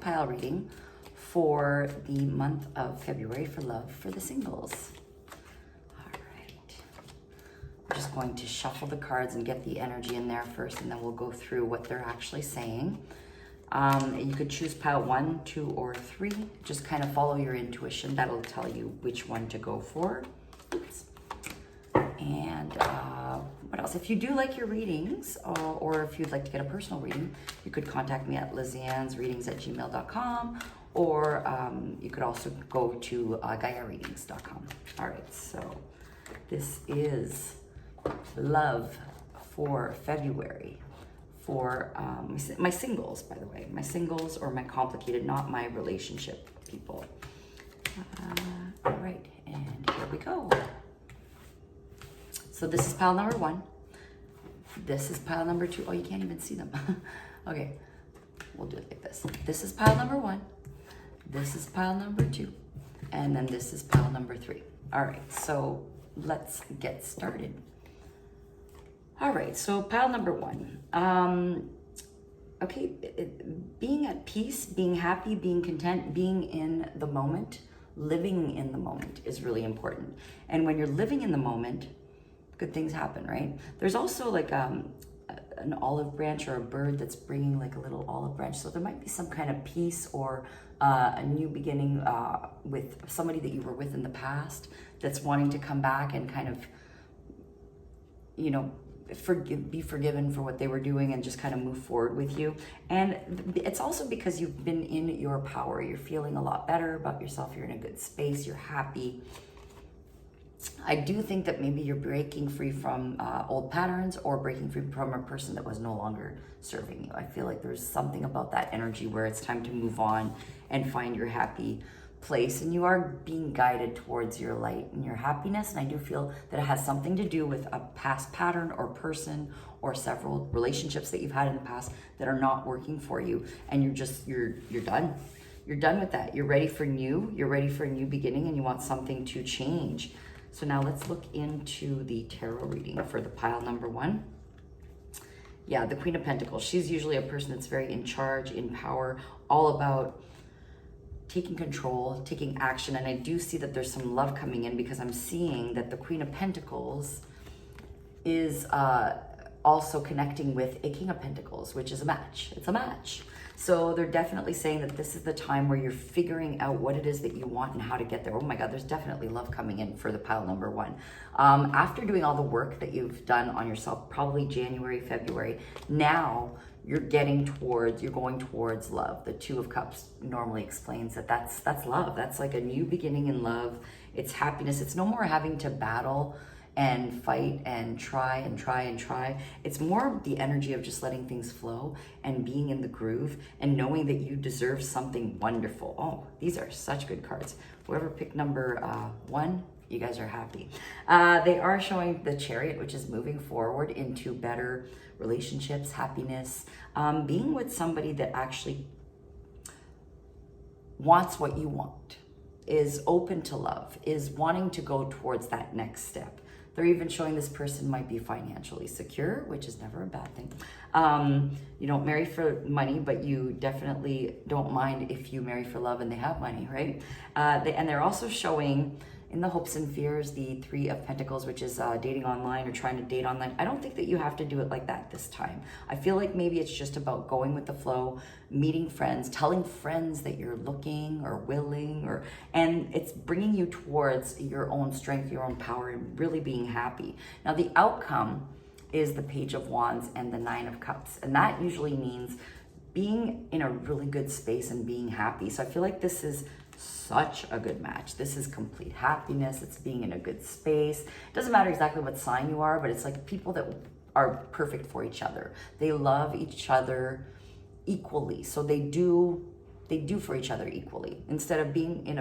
pile reading for the month of February for love for the singles. All right. I'm just going to shuffle the cards and get the energy in there first, and then we'll go through what they're actually saying. You could choose pile 1, 2, or 3. Just kind of follow your intuition. That'll tell you which one to go for. Oops. And what else? If you do like your readings, or if you'd like to get a personal reading, you could contact me at lizannesreadings@gmail.com, or you could also go to GaiaReadings.com. All right, so this is love for February for my singles, by the way. My singles or my complicated, not my relationship people. All right, and here we go. So this is pile number 1. This is pile number 2. Oh, you can't even see them. Okay, we'll do it like this. This is pile number 1. This is pile number 2. And then this is pile number 3. All right, so let's get started. All right, so pile number 1. Okay, being at peace, being happy, being content, being in the moment, living in the moment is really important. And when you're living in the moment, good things happen, right? There's also like an olive branch or a bird that's bringing like a little olive branch. So there might be some kind of peace or a new beginning with somebody that you were with in the past that's wanting to come back and kind of, you know, be forgiven for what they were doing and just kind of move forward with you. And it's also because you've been in your power. You're feeling a lot better about yourself. You're in a good space. You're happy. I do think that maybe you're breaking free from old patterns or breaking free from a person that was no longer serving you. I feel like there's something about that energy where it's time to move on and find your happy place, and you are being guided towards your light and your happiness. And I do feel that it has something to do with a past pattern or person or several relationships that you've had in the past that are not working for you, and you're done. You're done with that. You're ready for new. You're ready for a new beginning, and you want something to change. So now let's look into the tarot reading for the pile number 1. Yeah, the Queen of Pentacles. She's usually a person that's very in charge, in power, all about taking control, taking action. And I do see that there's some love coming in, because I'm seeing that the Queen of Pentacles is also connecting with a King of Pentacles, which is a match. It's a match. So they're definitely saying that this is the time where you're figuring out what it is that you want and how to get there. Oh my God, there's definitely love coming in for the pile number 1. After doing all the work that you've done on yourself, probably January, February, now you're going towards love. The 2 of Cups normally explains that that's love. That's like a new beginning in love. It's happiness. It's no more having to battle and fight and try and try and try. It's more the energy of just letting things flow and being in the groove and knowing that you deserve something wonderful. Oh, these are such good cards. Whoever picked number 1, you guys are happy. They are showing the Chariot, which is moving forward into better relationships, happiness, being with somebody that actually wants what you want, is open to love, is wanting to go towards that next step. They're even showing this person might be financially secure, which is never a bad thing. You don't marry for money, but you definitely don't mind if you marry for love and they have money, right? And they're also showing in the hopes and fears the 3 of Pentacles, which is dating online or trying to date online. I don't think that you have to do it like that this time. I feel like maybe it's just about going with the flow, meeting friends, telling friends that you're looking or willing, and it's bringing you towards your own strength, your own power, and really being happy. Now the outcome is the Page of Wands and the 9 of Cups, and that usually means being in a really good space and being happy. So I feel like this is such a good match. This is complete happiness. It's being in a good space. It doesn't matter exactly what sign you are, but it's like people that are perfect for each other. They love each other equally. So they do for each other equally, instead of being in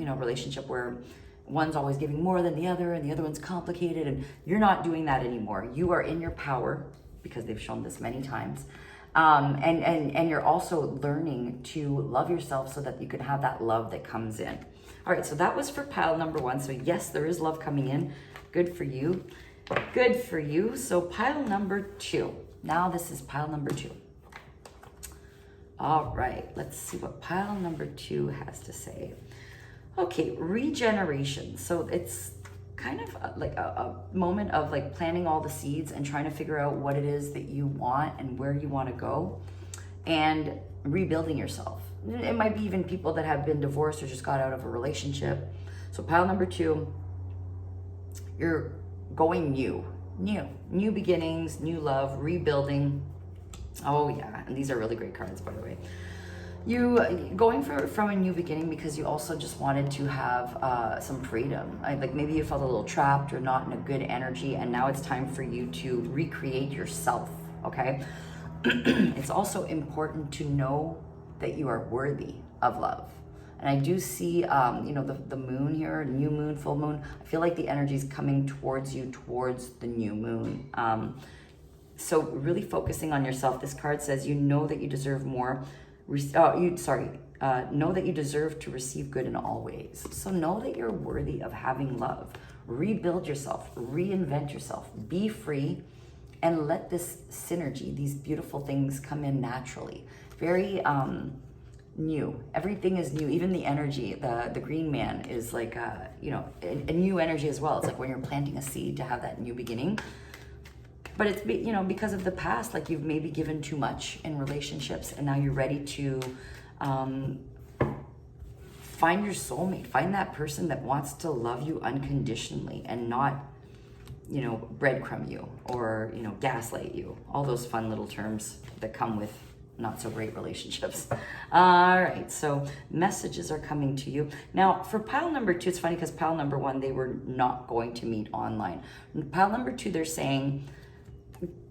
a relationship where one's always giving more than the other and the other one's complicated, and you're not doing that anymore. You are in your power, because they've shown this many times. And you're also learning to love yourself so that you can have that love that comes in. All right, so that was for pile number 1. So yes, there is love coming in. Good for you. Good for you. So pile number 2. Now this is pile number 2. All right, let's see what pile number 2 has to say. Okay, regeneration. So it's kind of like a moment of like planting all the seeds and trying to figure out what it is that you want and where you want to go, and rebuilding yourself. It might be even people that have been divorced or just got out of a relationship. So pile number 2, you're going new beginnings, new love, rebuilding. Oh yeah, and these are really great cards, by the way. You going from a new beginning because you also just wanted to have some freedom. Like maybe you felt a little trapped or not in a good energy, and now it's time for you to recreate yourself, okay? It's also important to know that you are worthy of love. And I do see, the moon here, new moon, full moon. I feel like the energy is coming towards you, towards the new moon. So really focusing on yourself. This card says, you know that you deserve more. Know that you deserve to receive good in all ways. So know that you're worthy of having love. Rebuild yourself, reinvent yourself, be free, and let this synergy, these beautiful things come in naturally. Very new. Everything is new. Even the energy, the green man is like, a new energy as well. It's like when you're planting a seed to have that new beginning. But it's, because of the past, like you've maybe given too much in relationships, and now you're ready to find your soulmate, find that person that wants to love you unconditionally and not, breadcrumb you or, gaslight you. All those fun little terms that come with not so great relationships. All right, so messages are coming to you. Now, for pile number 2, it's funny because pile number 1, they were not going to meet online. Pile number 2, they're saying,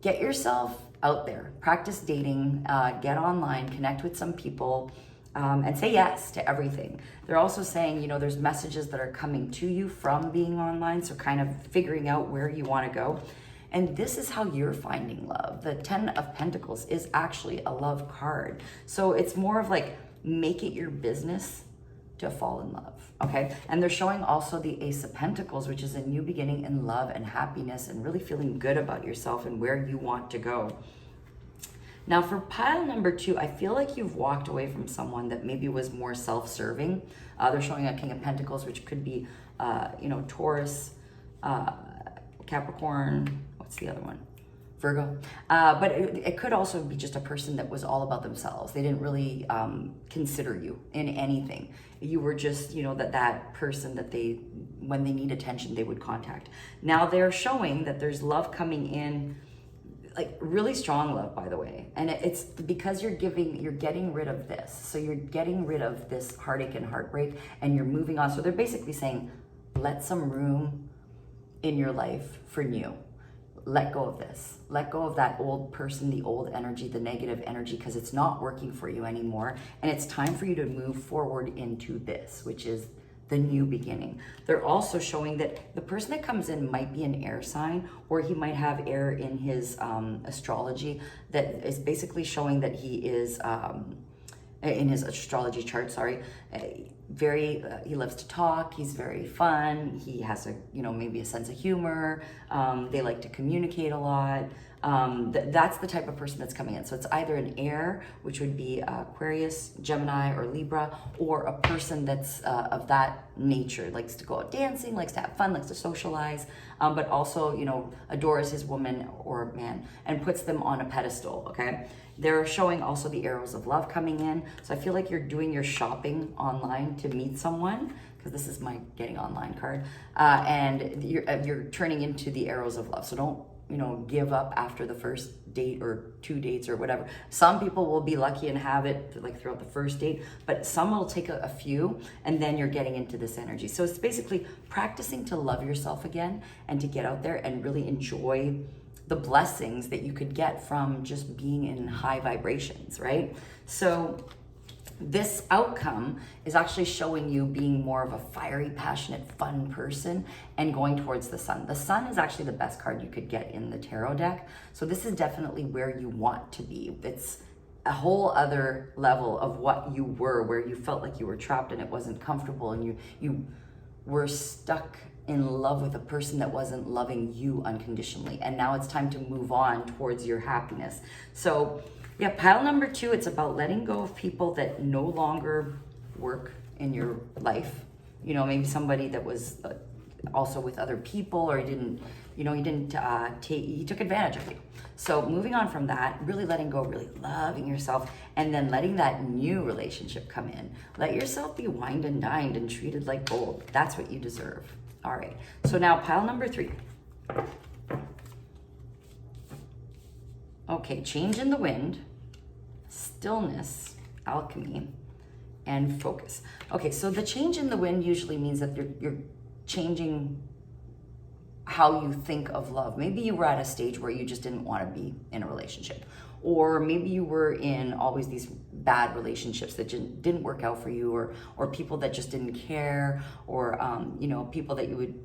get yourself out there, practice dating, get online, connect with some people, and say yes to everything. They're also saying, there's messages that are coming to you from being online, so kind of figuring out where you want to go. And this is how you're finding love. The 10 of Pentacles is actually a love card. So it's more of like, make it your business to fall in love, okay? And they're showing also the Ace of Pentacles, which is a new beginning in love and happiness and really feeling good about yourself and where you want to go. Now for pile number 2, I feel like you've walked away from someone that maybe was more self-serving. They're showing a King of Pentacles, which could be, Taurus, Capricorn, what's the other one? Virgo. But it could also be just a person that was all about themselves. They didn't really consider you in anything. You were just, that person that when they need attention, they would contact. Now they're showing that there's love coming in, like really strong love, by the way. And it's because you're getting rid of this. So you're getting rid of this heartache and heartbreak, and you're moving on. So they're basically saying, let some room in your life for new. Let go of this. Let go of that old person, the old energy, the negative energy, because it's not working for you anymore. And it's time for you to move forward into this, which is the new beginning. They're also showing that the person that comes in might be an air sign, or he might have air in his astrology, that is basically showing that he is, in his astrology chart, he loves to talk, he's very fun, he has maybe a sense of humor, they like to communicate a lot. That's the type of person that's coming in. So it's either an air, which would be Aquarius, Gemini, or Libra, or a person that's of that nature, likes to go out dancing, likes to have fun, likes to socialize, but also, adores his woman or man and puts them on a pedestal, okay? They're showing also the arrows of love coming in. So I feel like you're doing your shopping online to meet someone, because this is my getting online card, and you're turning into the arrows of love. So don't give up after the first date or 2 dates or whatever. Some people will be lucky and have it like throughout the first date, but some will take a few, and then you're getting into this energy. So it's basically practicing to love yourself again and to get out there and really enjoy the blessings that you could get from just being in high vibrations, right? So this outcome is actually showing you being more of a fiery, passionate, fun person and going towards the sun. The sun is actually the best card you could get in the tarot deck. So this is definitely where you want to be. It's a whole other level of what you were, where you felt like you were trapped and it wasn't comfortable, and you were stuck in love with a person that wasn't loving you unconditionally. And now it's time to move on towards your happiness. So Yeah, pile number 2, it's about letting go of people that no longer work in your life. You know, maybe somebody that was also with other people, or he took advantage of you. So moving on from that, really letting go, really loving yourself, and then letting that new relationship come in. Let yourself be wined and dined and treated like gold. That's what you deserve. All right, so now pile number 3. Okay, change in the wind, stillness, alchemy, and focus. Okay, so the change in the wind usually means that you're changing how you think of love. Maybe you were at a stage where you just didn't want to be in a relationship. Or maybe you were in always these bad relationships that didn't work out for you, or people that just didn't care, or people that you would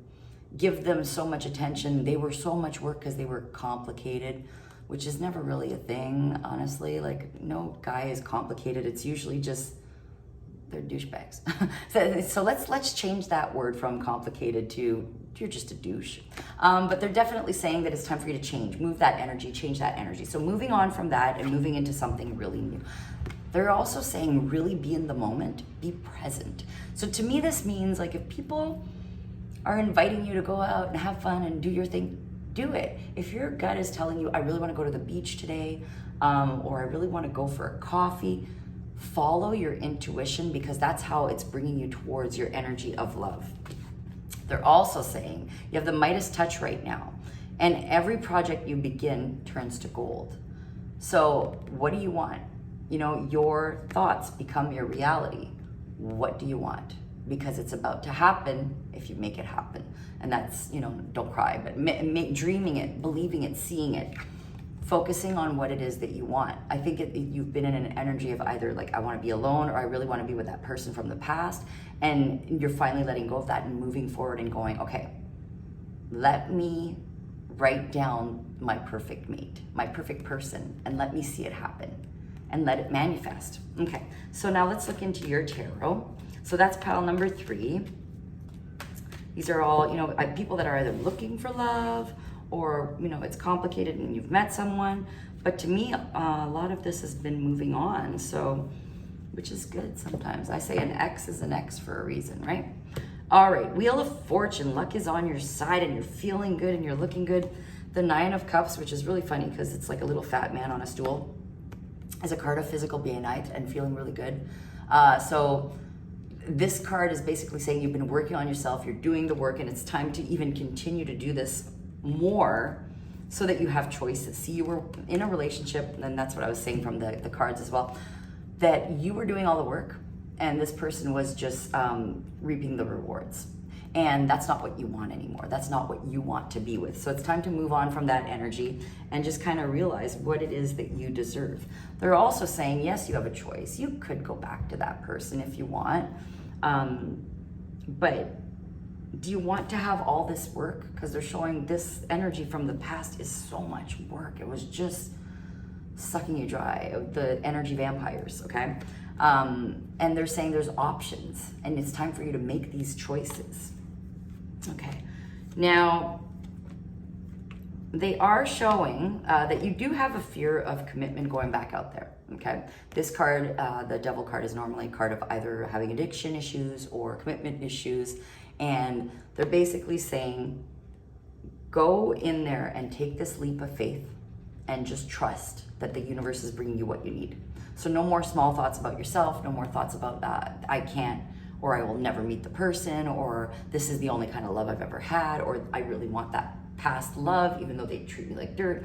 give them so much attention. They were so much work because they were complicated, which is never really a thing, honestly. Like, no guy is complicated. It's usually just they're douchebags. so let's change that word from complicated to you're just a douche. But they're definitely saying that it's time for you to change, move that energy, change that energy. So moving on from that and moving into something really new. They're also saying really be in the moment, be present. So to me, this means like if people are inviting you to go out and have fun and do your thing, do it. If your gut is telling you, I really want to go to the beach today, or I really want to go for a coffee, follow your intuition, because that's how it's bringing you towards your energy of love. They're also saying you have the Midas touch right now, and every project you begin turns to gold. So what do you want? Your thoughts become your reality. What do you want? Because it's about to happen if you make it happen. And that's, don't cry, but dreaming it, believing it, seeing it, focusing on what it is that you want. I think you've been in an energy of either like, I want to be alone, or I really want to be with that person from the past. And you're finally letting go of that and moving forward and going, okay, let me write down my perfect mate, my perfect person, and let me see it happen and let it manifest. Okay, so now let's look into your tarot. So that's pile number 3. These are all, people that are either looking for love, or, it's complicated and you've met someone. But to me, a lot of this has been moving on, so, which is good sometimes. I say an X is an X for a reason, right? All right, Wheel of Fortune. Luck is on your side and you're feeling good and you're looking good. The 9 of Cups, which is really funny because it's like a little fat man on a stool, is a card of physical being and feeling really good. So this card is basically saying you've been working on yourself, you're doing the work, and it's time to even continue to do this more so that you have choices. See, you were in a relationship, and that's what I was saying from the cards as well, that you were doing all the work and this person was just reaping the rewards. And that's not what you want anymore. That's not what you want to be with. So it's time to move on from that energy and just kind of realize what it is that you deserve. They're also saying, yes, you have a choice. You could go back to that person if you want. But do you want to have all this work? Because they're showing this energy from the past is so much work. It was just sucking you dry, the energy vampires, okay? And they're saying there's options and it's time for you to make these choices. Okay, now they are showing that you do have a fear of commitment going back out there, okay? This card, the Devil card, is normally a card of either having addiction issues or commitment issues, and they're basically saying, go in there and take this leap of faith and just trust that the universe is bringing you what you need. So no more small thoughts about yourself, no more thoughts about I can't, or I will never meet the person, or this is the only kind of love I've ever had, or I really want that past love, even though they treat me like dirt.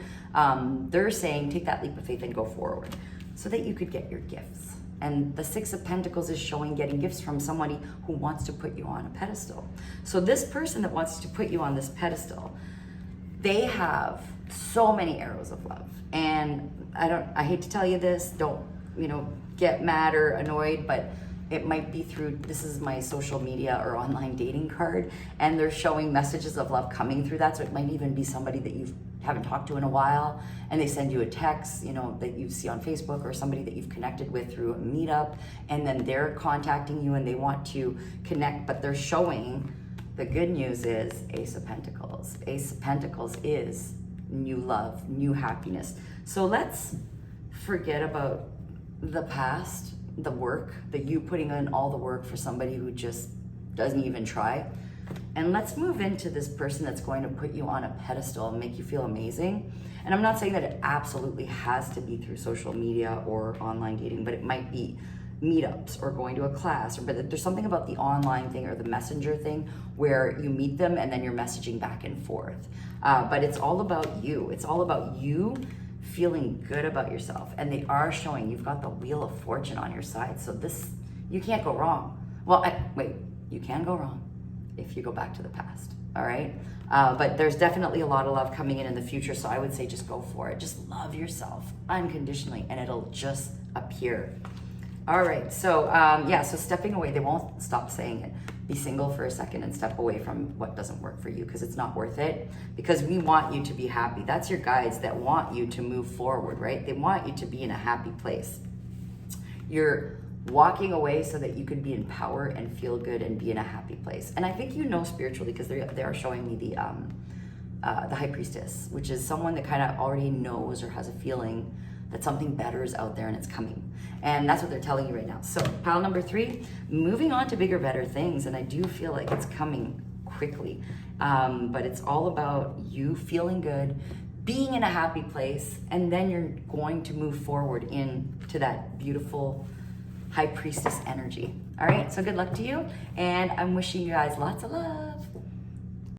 They're saying take that leap of faith and go forward so that you could get your gifts. And the 6 of Pentacles is showing getting gifts from somebody who wants to put you on a pedestal. So this person that wants to put you on this pedestal, they have so many arrows of love. And I hate to tell you this, don't, get mad or annoyed, but it might be through, this is my social media or online dating card, and they're showing messages of love coming through that. So it might even be somebody that you haven't talked to in a while, and they send you a text, that you see on Facebook, or somebody that you've connected with through a meetup, and then they're contacting you and they want to connect, but they're showing, the good news is Ace of Pentacles. Ace of Pentacles is new love, new happiness. So let's forget about the past, the work, that you putting in all the work for somebody who just doesn't even try. And let's move into this person that's going to put you on a pedestal and make you feel amazing. And I'm not saying that it absolutely has to be through social media or online dating, but it might be meetups or going to a class, but there's something about the online thing or the messenger thing where you meet them and then you're messaging back and forth. But it's all about you. It's all about you feeling good about yourself. And they are showing you've got the Wheel of Fortune on your side. So this, you can't go wrong. Well, wait, you can go wrong if you go back to the past, all right? But there's definitely a lot of love coming in the future, so I would say just go for it. Just love yourself unconditionally, and it'll just appear. All right, so so stepping away, they won't stop saying it. Be single for a second and step away from what doesn't work for you because it's not worth it. Because we want you to be happy. That's your guides that want you to move forward, right? They want you to be in a happy place. You're walking away so that you could be in power and feel good and be in a happy place. And I think you know spiritually because they are showing me the High Priestess, which is someone that kind of already knows or has a feeling that something better is out there and it's coming. And that's what they're telling you right now. So pile number 3, moving on to bigger, better things. And I do feel like it's coming quickly. But it's all about you feeling good, being in a happy place, and then you're going to move forward into that beautiful High Priestess energy. All right, so good luck to you. And I'm wishing you guys lots of love.